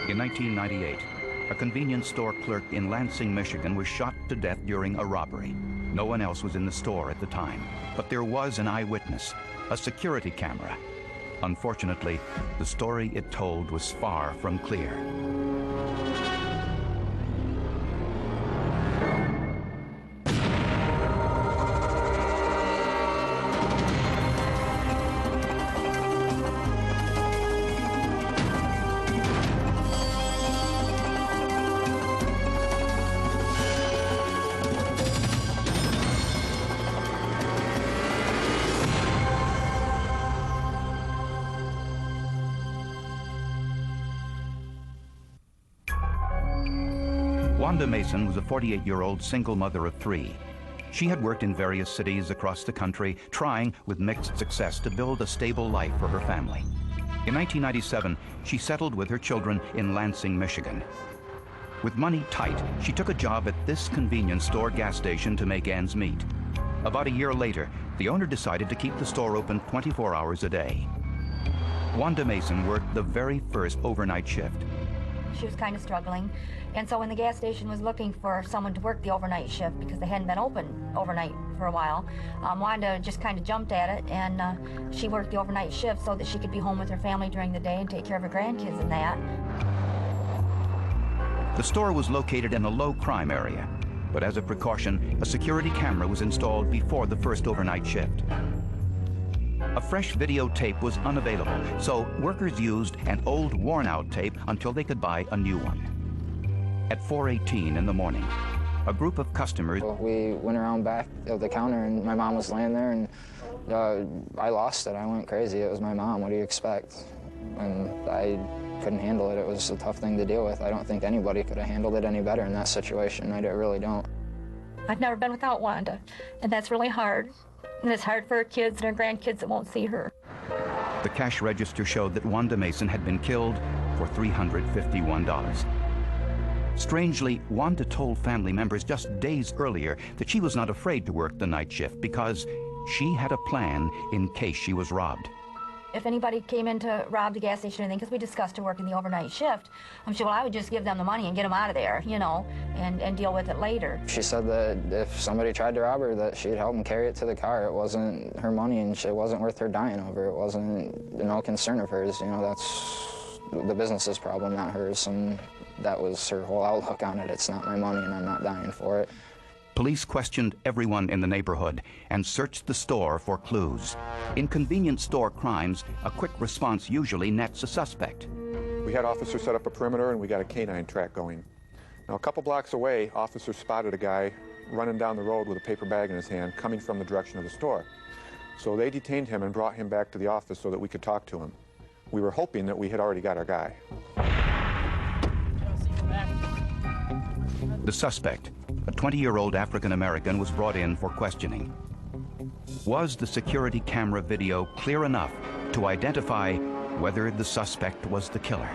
In 1998, a convenience store clerk in Lansing, Michigan was shot to death during a robbery. No one else was in the store at the time, but there was an eyewitness, a security camera. Unfortunately, the story it told was far from clear. Wanda Mason was a 48-year-old single mother of 3. She had worked in various cities across the country, trying, with mixed success, to build a stable life for her family. In 1997, she settled with her children in Lansing, Michigan. With money tight, she took a job at this convenience store gas station to make ends meet. About a year later, the owner decided to keep the store open 24 hours a day. Wanda Mason worked the very first overnight shift. She was kind of struggling, and so when the gas station was looking for someone to work the overnight shift because they hadn't been open overnight for a while, Wanda just kind of jumped at it, and she worked the overnight shift so that she could be home with her family during the day and take care of her grandkids and that. The store was located in a low-crime area, but as a precaution, a security camera was installed before the first overnight shift. A fresh videotape was unavailable, so workers used an old worn-out tape until they could buy a new one. At 4:18 in the morning, a group of customers... We went around back of the counter, and my mom was laying there, and I lost it. I went crazy. It was my mom. What do you expect? And I couldn't handle it. It was a tough thing to deal with. I don't think anybody could have handled it any better in that situation. I really don't. I've never been without Wanda, and that's really hard. And it's hard for her kids and her grandkids that won't see her. The cash register showed that Wanda Mason had been killed for $351. Strangely, Wanda told family members just days earlier that she was not afraid to work the night shift because she had a plan in case she was robbed. If anybody came in to rob the gas station or anything, because we discussed her working the overnight shift, I'm sure, well, I would just give them the money and get them out of there, you know, and deal with it later. She said that if somebody tried to rob her, that she'd help them carry it to the car. It wasn't her money, and it wasn't worth her dying over. It wasn't no concern of hers. You know, that's the business's problem, not hers, and that was her whole outlook on it. It's not my money, and I'm not dying for it. Police questioned everyone in the neighborhood and searched the store for clues. In convenience store crimes, a quick response usually nets a suspect. We had officers set up a perimeter, and we got a canine track going. Now, a couple blocks away, officers spotted a guy running down the road with a paper bag in his hand, coming from the direction of the store. So they detained him and brought him back to the office so that we could talk to him. We were hoping that we had already got our guy. The suspect, a 20-year-old African-American, was brought in for questioning. Was the security camera video clear enough to identify whether the suspect was the killer?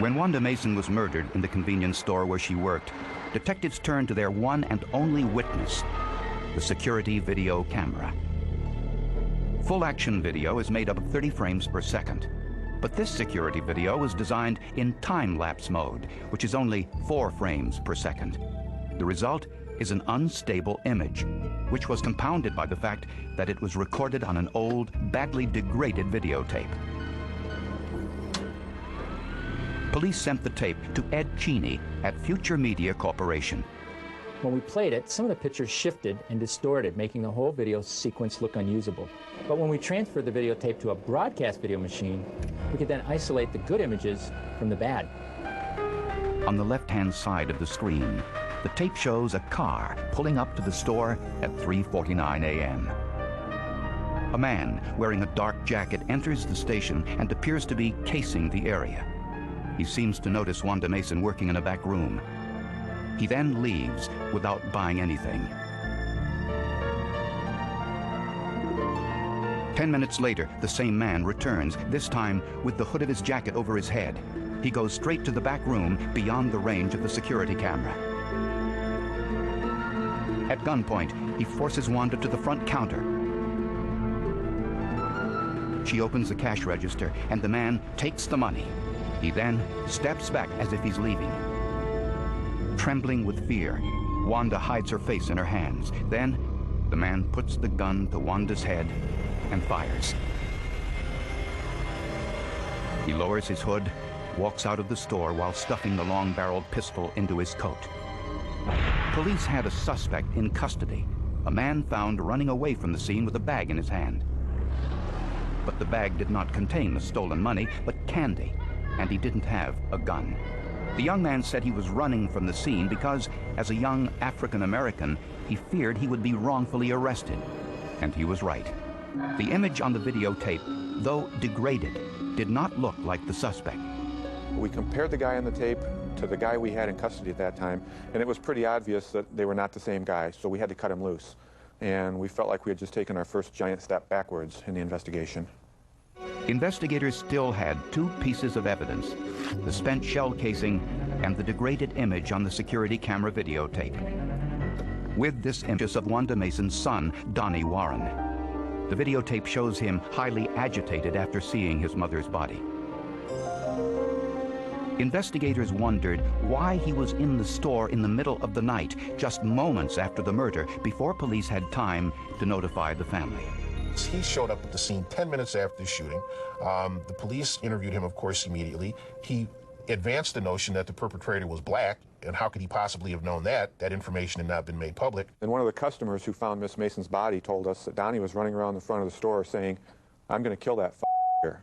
When Wanda Mason was murdered in the convenience store where she worked, detectives turned to their one and only witness, the security video camera. Full-action video is made up of 30 frames per second. But this security video was designed in time-lapse mode, which is only 4 frames per second. The result is an unstable image, which was compounded by the fact that it was recorded on an old, badly degraded videotape. Police sent the tape to Ed Cheney at Future Media Corporation. When we played it, some of the pictures shifted and distorted, making the whole video sequence look unusable. But when we transferred the videotape to a broadcast video machine, we could then isolate the good images from the bad. On the left-hand side of the screen, the tape shows a car pulling up to the store at 3:49 a.m. A man wearing a dark jacket enters the station and appears to be casing the area. He seems to notice Wanda Mason working in a back room. He then leaves without buying anything. 10 minutes later, the same man returns, this time with the hood of his jacket over his head. He goes straight to the back room beyond the range of the security camera. At gunpoint, he forces Wanda to the front counter. She opens the cash register and the man takes the money. He then steps back as if he's leaving. Trembling with fear, Wanda hides her face in her hands. Then the man puts the gun to Wanda's head and fires. He lowers his hood, walks out of the store while stuffing the long-barreled pistol into his coat. Police had a suspect in custody, a man found running away from the scene with a bag in his hand. But the bag did not contain the stolen money, but candy, and he didn't have a gun. The young man said he was running from the scene because, as a young African-American, he feared he would be wrongfully arrested. And he was right. The image on the videotape, though degraded, did not look like the suspect. We compared the guy on the tape to the guy we had in custody at that time, and it was pretty obvious that they were not the same guy, so we had to cut him loose. And we felt like we had just taken our first giant step backwards in the investigation. Investigators still had two pieces of evidence: the spent shell casing and the degraded image on the security camera videotape. With this image of Wanda Mason's son, Donnie Warren. The videotape shows him highly agitated after seeing his mother's body. Investigators wondered why he was in the store in the middle of the night, just moments after the murder, before police had time to notify the family. He showed up at the scene 10 minutes after the shooting. The police interviewed him, of course, immediately. He advanced the notion that the perpetrator was black, and how could he possibly have known that? That information had not been made public. And one of the customers who found Miss Mason's body told us that Donnie was running around the front of the store saying, "I'm going to kill that f***er."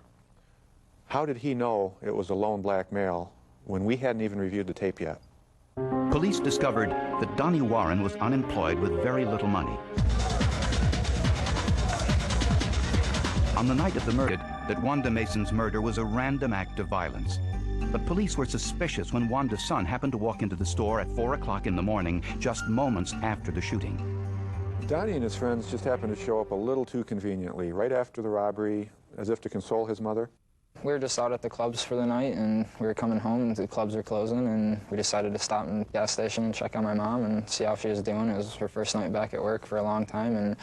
How did he know it was a lone black male when we hadn't even reviewed the tape yet? Police discovered that Donnie Warren was unemployed with very little money. On the night of the murder, that Wanda Mason's murder was a random act of violence. But police were suspicious when Wanda's son happened to walk into the store at 4 o'clock in the morning, just moments after the shooting. Donnie and his friends just happened to show up a little too conveniently, right after the robbery, as if to console his mother. We were just out at the clubs for the night, and we were coming home, and the clubs were closing, and we decided to stop in the gas station and check on my mom and see how she was doing. It was her first night back at work for a long time, and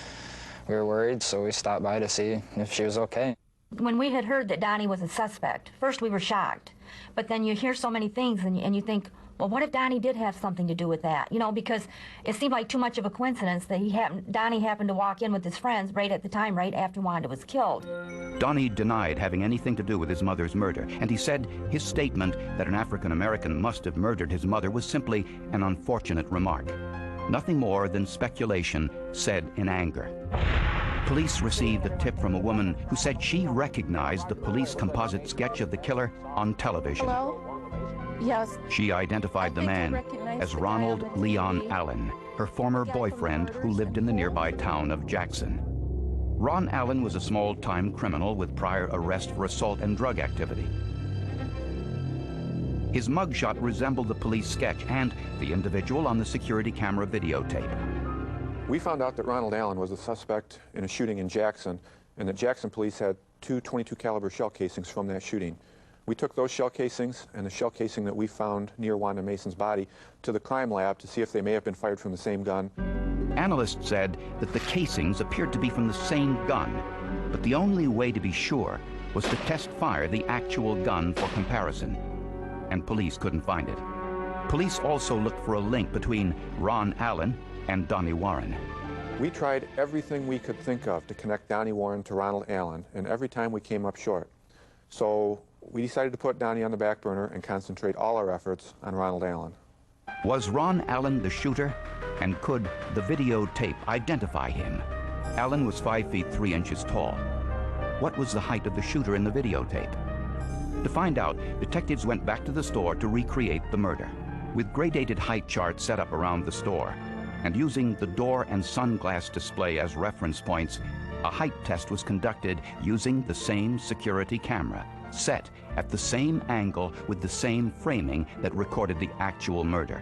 we were worried, so we stopped by to see if she was okay. When we had heard that Donnie was a suspect, first we were shocked. But then you hear so many things and you think, well, what if Donnie did have something to do with that? You know, because it seemed like too much of a coincidence that Donnie happened to walk in with his friends right at the time, right after Wanda was killed. Donnie denied having anything to do with his mother's murder, and he said his statement that an African-American must have murdered his mother was simply an unfortunate remark. Nothing more than speculation said in anger. Police received a tip from a woman who said she recognized the police composite sketch of the killer on television. Hello? Yes. She identified the man as Ronald Leon Allen, her former boyfriend who lived in the nearby town of Jackson. Ron Allen was a small-time criminal with prior arrest for assault and drug activity. His mugshot resembled the police sketch and the individual on the security camera videotape. We found out that Ronald Allen was a suspect in a shooting in Jackson, and that Jackson police had two .22 caliber shell casings from that shooting. We took those shell casings and the shell casing that we found near Wanda Mason's body to the crime lab to see if they may have been fired from the same gun. Analysts said that the casings appeared to be from the same gun, but the only way to be sure was to test fire the actual gun for comparison, and police couldn't find it. Police also looked for a link between Ron Allen and Donnie Warren. We tried everything we could think of to connect Donnie Warren to Ronald Allen, and every time we came up short. So we decided to put Donnie on the back burner and concentrate all our efforts on Ronald Allen. Was Ron Allen the shooter? And could the videotape identify him? Allen was 5 feet 3 inches tall. What was the height of the shooter in the videotape? To find out, detectives went back to the store to recreate the murder. With gradated height charts set up around the store, and using the door and sunglass display as reference points, a height test was conducted using the same security camera, set at the same angle with the same framing that recorded the actual murder.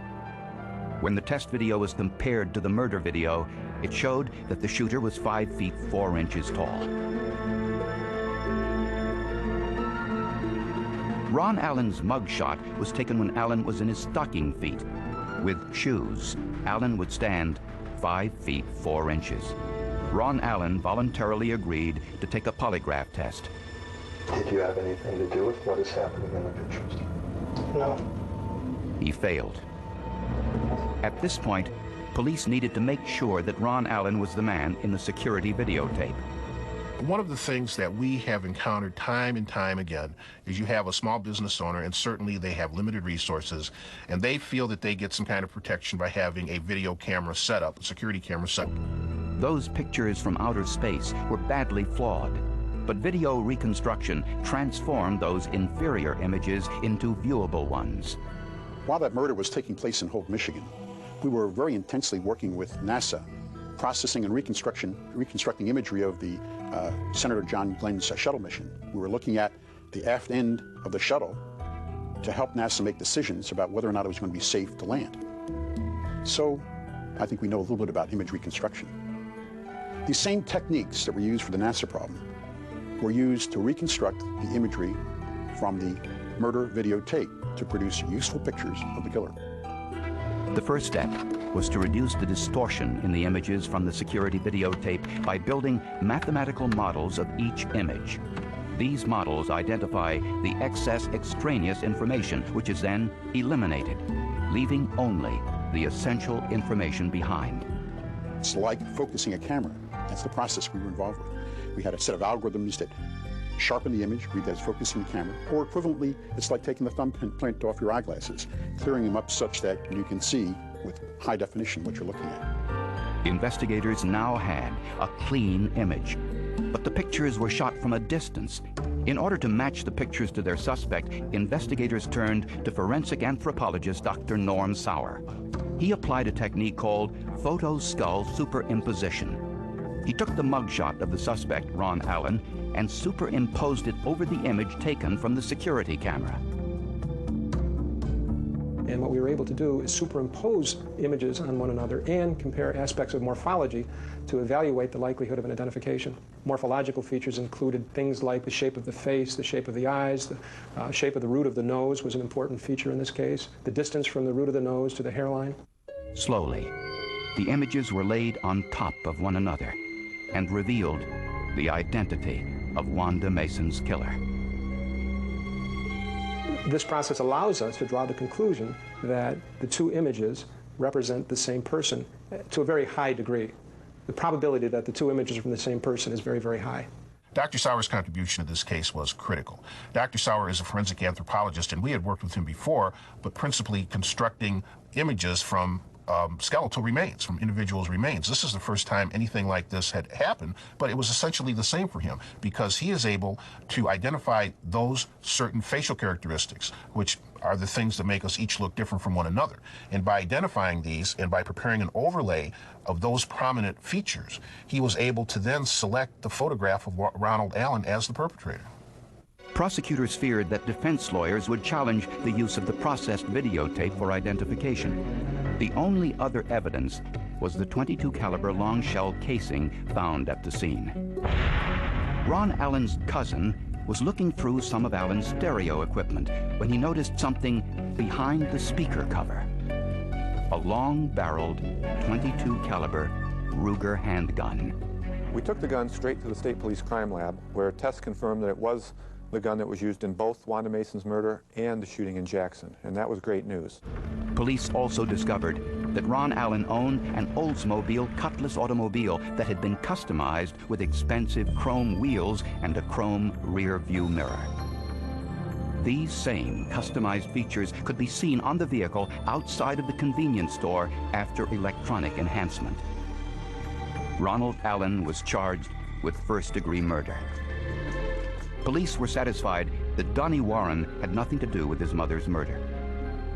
When the test video was compared to the murder video, it showed that the shooter was 5 feet 4 inches tall. Ron Allen's mugshot was taken when Allen was in his stocking feet. With shoes, Allen would stand 5 feet 4 inches. Ron Allen voluntarily agreed to take a polygraph test. Did you have anything to do with what is happening in the pictures? No. He failed. At this point, police needed to make sure that Ron Allen was the man in the security videotape. One of the things that we have encountered time and time again is you have a small business owner, and certainly they have limited resources, and they feel that they get some kind of protection by having a video camera set up, a security camera set up. Those pictures from outer space were badly flawed, but video reconstruction transformed those inferior images into viewable ones. While that murder was taking place in Holt, Michigan, we were very intensely working with NASA, processing and reconstructing imagery of the Senator John Glenn's shuttle mission. We were looking at the aft end of the shuttle to help NASA make decisions about whether or not it was going to be safe to land. So I think we know a little bit about image reconstruction. These same techniques that were used for the NASA problem were used to reconstruct the imagery from the murder videotape to produce useful pictures of the killer. The first step was to reduce the distortion in the images from the security videotape by building mathematical models of each image. These models identify the excess extraneous information, which is then eliminated, leaving only the essential information behind. It's like focusing a camera. That's the process we were involved with. We had a set of algorithms that sharpen the image, read that as focusing the camera, or equivalently, it's like taking the thumbprint off your eyeglasses, clearing them up such that you can see with high definition what you're looking at. Investigators now had a clean image, but the pictures were shot from a distance. In order to match the pictures to their suspect, investigators turned to forensic anthropologist Dr. Norm Sauer. He applied a technique called photo-skull superimposition. He took the mugshot of the suspect, Ron Allen, and superimposed it over the image taken from the security camera. And what we were able to do is superimpose images on one another and compare aspects of morphology to evaluate the likelihood of an identification. Morphological features included things like the shape of the face, the shape of the eyes, the shape of the root of the nose was an important feature in this case, the distance from the root of the nose to the hairline. Slowly, the images were laid on top of one another and revealed the identity of Wanda Mason's killer. This process allows us to draw the conclusion that the two images represent the same person to a very high degree. The probability that the two images are from the same person is very, very high. Dr. Sauer's contribution to this case was critical. Dr. Sauer is a forensic anthropologist, and we had worked with him before, but principally constructing images from skeletal remains, from individuals' remains. This is the first time anything like this had happened, but it was essentially the same for him because he is able to identify those certain facial characteristics, which are the things that make us each look different from one another. And by identifying these and by preparing an overlay of those prominent features, he was able to then select the photograph of Ronald Allen as the perpetrator. Prosecutors feared that defense lawyers would challenge the use of the processed videotape for identification. The only other evidence was the .22 caliber long shell casing found at the scene. Ron Allen's cousin was looking through some of Allen's stereo equipment when he noticed something behind the speaker cover. A long-barreled .22 caliber Ruger handgun. We took the gun straight to the State Police Crime Lab, where tests confirmed that it was the gun that was used in both Wanda Mason's murder and the shooting in Jackson, and that was great news. Police also discovered that Ron Allen owned an Oldsmobile Cutlass automobile that had been customized with expensive chrome wheels and a chrome rear view mirror. These same customized features could be seen on the vehicle outside of the convenience store after electronic enhancement. Ronald Allen was charged with first-degree murder. Police were satisfied that Donnie Warren had nothing to do with his mother's murder.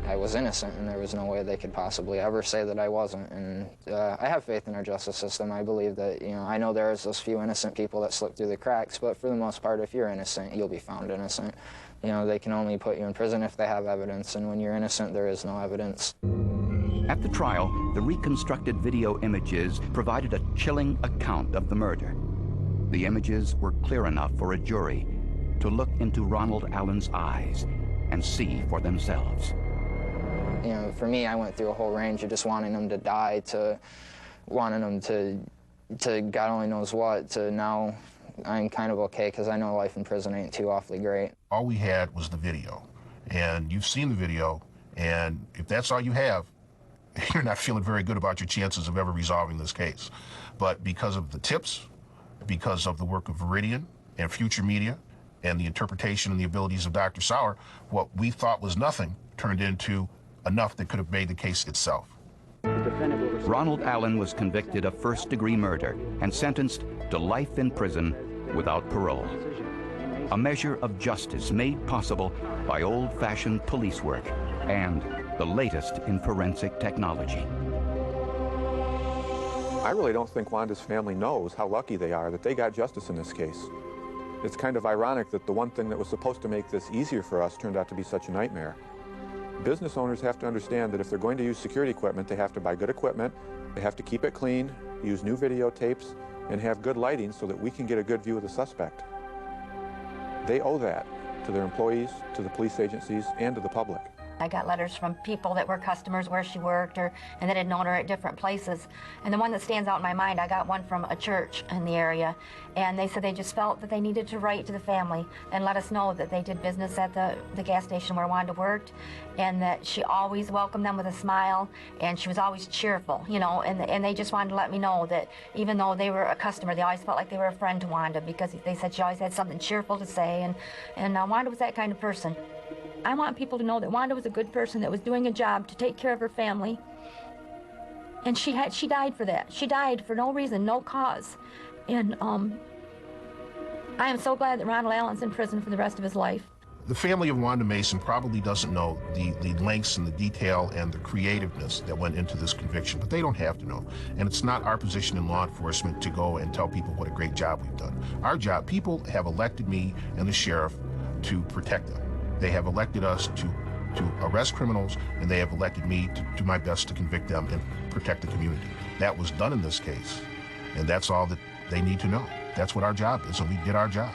I was innocent, and there was no way they could possibly ever say that I wasn't. And I have faith in our justice system. I believe that, I know there's those few innocent people that slip through the cracks, but for the most part, if you're innocent, you'll be found innocent. They can only put you in prison if they have evidence, and when you're innocent, there is no evidence. At the trial, the reconstructed video images provided a chilling account of the murder. The images were clear enough for a jury to look into Ronald Allen's eyes and see for themselves. For me, I went through a whole range of just wanting them to die to wanting them to to God only knows what, to now I'm kind of okay because I know life in prison ain't too awfully great. All we had was the video, and you've seen the video, and if that's all you have, you're not feeling very good about your chances of ever resolving this case. But because of the tips, because of the work of Veridian and Future Media, and the interpretation and the abilities of Dr. Sauer, what we thought was nothing turned into enough that could have made the case itself. Ronald Allen was convicted of first-degree murder and sentenced to life in prison without parole. A measure of justice made possible by old-fashioned police work and the latest in forensic technology. I really don't think Wanda's family knows how lucky they are that they got justice in this case. It's kind of ironic that the one thing that was supposed to make this easier for us turned out to be such a nightmare. Business owners have to understand that if they're going to use security equipment, they have to buy good equipment, they have to keep it clean, use new videotapes, and have good lighting so that we can get a good view of the suspect. They owe that to their employees, to the police agencies, and to the public. I got letters from people that were customers where she worked and that had known her at different places. And the one that stands out in my mind, I got one from a church in the area. And they said they just felt that they needed to write to the family and let us know that they did business at the gas station where Wanda worked, and that she always welcomed them with a smile, and she was always cheerful, you know, and they just wanted to let me know that even though they were a customer, they always felt like they were a friend to Wanda, because they said she always had something cheerful to say, and Wanda was that kind of person. I want people to know that Wanda was a good person that was doing a job to take care of her family. And she died for that. She died for no reason, no cause. And I am so glad that Ronald Allen's in prison for the rest of his life. The family of Wanda Mason probably doesn't know the lengths and the detail and the creativeness that went into this conviction, but they don't have to know. And it's not our position in law enforcement to go and tell people what a great job we've done. Our job, people have elected me and the sheriff to protect them. They have elected us to arrest criminals, and they have elected me to do my best to convict them and protect the community. That was done in this case, and that's all that they need to know. That's what our job is, and we did our job.